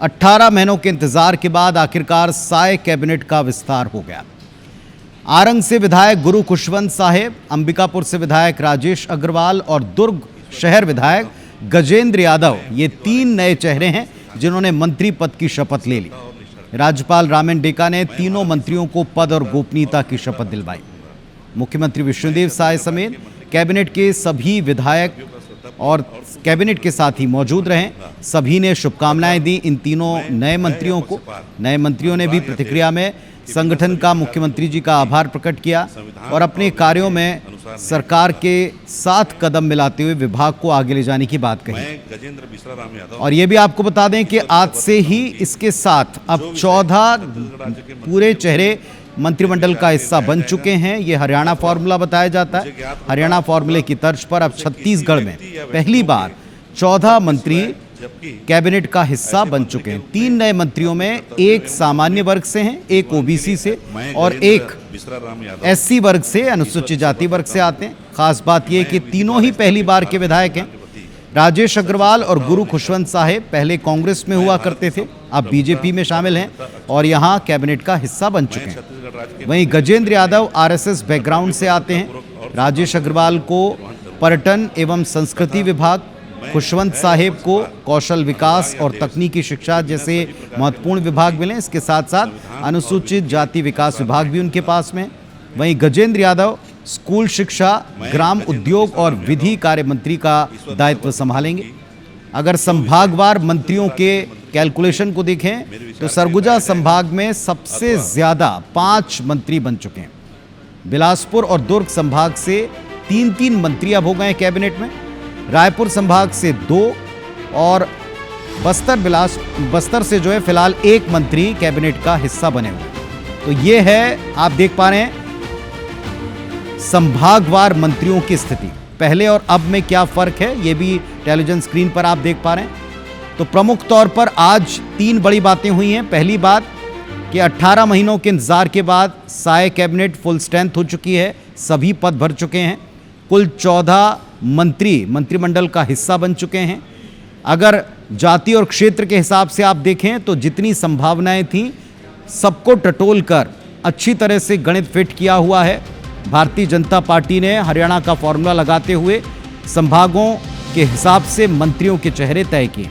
18 महीनों के इंतजार के बाद आखिरकार साय कैबिनेट का विस्तार हो गया। आरंग से विधायक गुरु खुशवंत साहेब, अंबिकापुर से विधायक राजेश अग्रवाल और दुर्ग शहर विधायक गजेंद्र यादव, ये 3 नए चेहरे हैं जिन्होंने मंत्री पद की शपथ ले ली। राज्यपाल रामेन डेका ने तीनों मंत्रियों को पद और गोपनीयता की शपथ दिलवाई। मुख्यमंत्री विष्णुदेव साय समेत कैबिनेट के सभी विधायक और कैबिनेट के साथ ही मौजूद रहे। सभी ने शुभकामनाएं दी इन तीनों नए मंत्रियों को। नए मंत्रियों ने भी प्रतिक्रिया में संगठन का मुख्यमंत्री जी का आभार प्रकट किया और अपने कार्यों में सरकार के साथ कदम मिलाते हुए विभाग को आगे ले जाने की बात कही। और ये भी आपको बता दें कि आज से ही इसके साथ अब 14 पूरे चेहरे मंत्रिमंडल का हिस्सा बन चुके हैं। ये हरियाणा फॉर्मूला बताया जाता है। हरियाणा फॉर्मूले की तर्ज पर अब छत्तीसगढ़ में पहली बार 14 मंत्री कैबिनेट का हिस्सा बन चुके हैं। 3 नए मंत्रियों में एक सामान्य वर्ग से हैं, एक ओबीसी से और एक एससी वर्ग से, अनुसूचित जाति वर्ग से आते हैं। खास बात यह कि तीनों ही पहली बार के विधायक हैं। राजेश अग्रवाल और गुरु खुशवंत साहेब पहले कांग्रेस में हुआ करते थे, अब बीजेपी में शामिल हैं और यहां कैबिनेट का हिस्सा बन चुके हैं। वहीं गजेंद्र यादव आरएसएस बैकग्राउंड से आते हैं। राजेश अग्रवाल को पर्यटन एवं संस्कृति विभाग, खुशवंत साहेब को कौशल विकास और तकनीकी शिक्षा जैसे महत्वपूर्ण विभाग मिले। इसके साथ साथ अनुसूचित जाति विकास विभाग भी उनके पास में। वहीं गजेंद्र यादव स्कूल शिक्षा, ग्राम उद्योग और विधि कार्य मंत्री का दायित्व संभालेंगे। अगर संभागवार मंत्रियों के कैलकुलेशन को देखें तो सरगुजा संभाग में सबसे ज्यादा 5 मंत्री बन चुके हैं। बिलासपुर और दुर्ग संभाग से 3-3 मंत्री अब हो गए कैबिनेट में। रायपुर संभाग से 2 और बस्तर से जो है फिलहाल 1 मंत्री कैबिनेट का हिस्सा बने हुए। तो ये है, आप देख पा रहे हैं संभागवार मंत्रियों की स्थिति। पहले और अब में क्या फर्क है ये भी टेलीविजन स्क्रीन पर आप देख पा रहे हैं। तो प्रमुख तौर पर आज 3 बड़ी बातें हुई हैं। पहली बात कि 18 महीनों के इंतजार के बाद साय कैबिनेट फुल स्ट्रेंथ हो चुकी है, सभी पद भर चुके हैं। कुल 14 मंत्री मंत्रिमंडल का हिस्सा बन चुके हैं। अगर जाति और क्षेत्र के हिसाब से आप देखें तो जितनी संभावनाएं थी सबको टटोल कर अच्छी तरह से गणित फिट किया हुआ है। भारतीय जनता पार्टी ने हरियाणा का फॉर्मूला लगाते हुए संभागों के हिसाब से मंत्रियों के चेहरे तय किए।